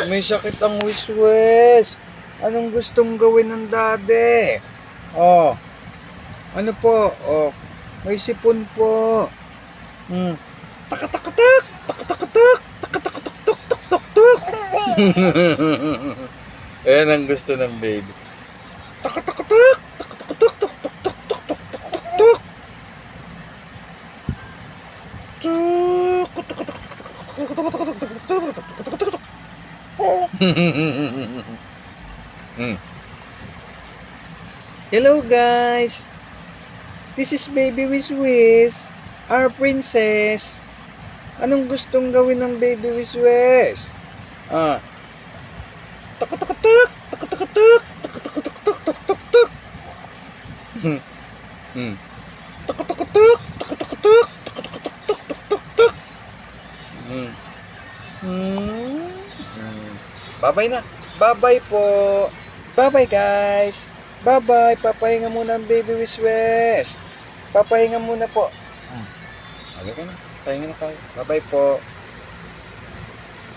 May sakit ang wiswis. Anong gustong gawin ng daddy? Oh, ano po? Oh, may sipon po. Takatakatak! Takatakatak! Takatakatak! Tuk! Ayan ang gusto ng baby. Takatakatak! Takatakatak! Tuk! Hello guys, this is Baby Wiswis, our princess. Anong gustong gawin ng Baby Wiswis? Takatakatak, takatakatak, takatakatak, takatakatak. Takatakatak, takatakatak, takatakatak, takatakatak. Bye-bye na. Bye-bye po. Bye-bye guys. Bye-bye. Papahinga muna ang Baby Wiswis. Papahinga muna po. Okay ka na. Pahinga na tayo. Bye-bye po.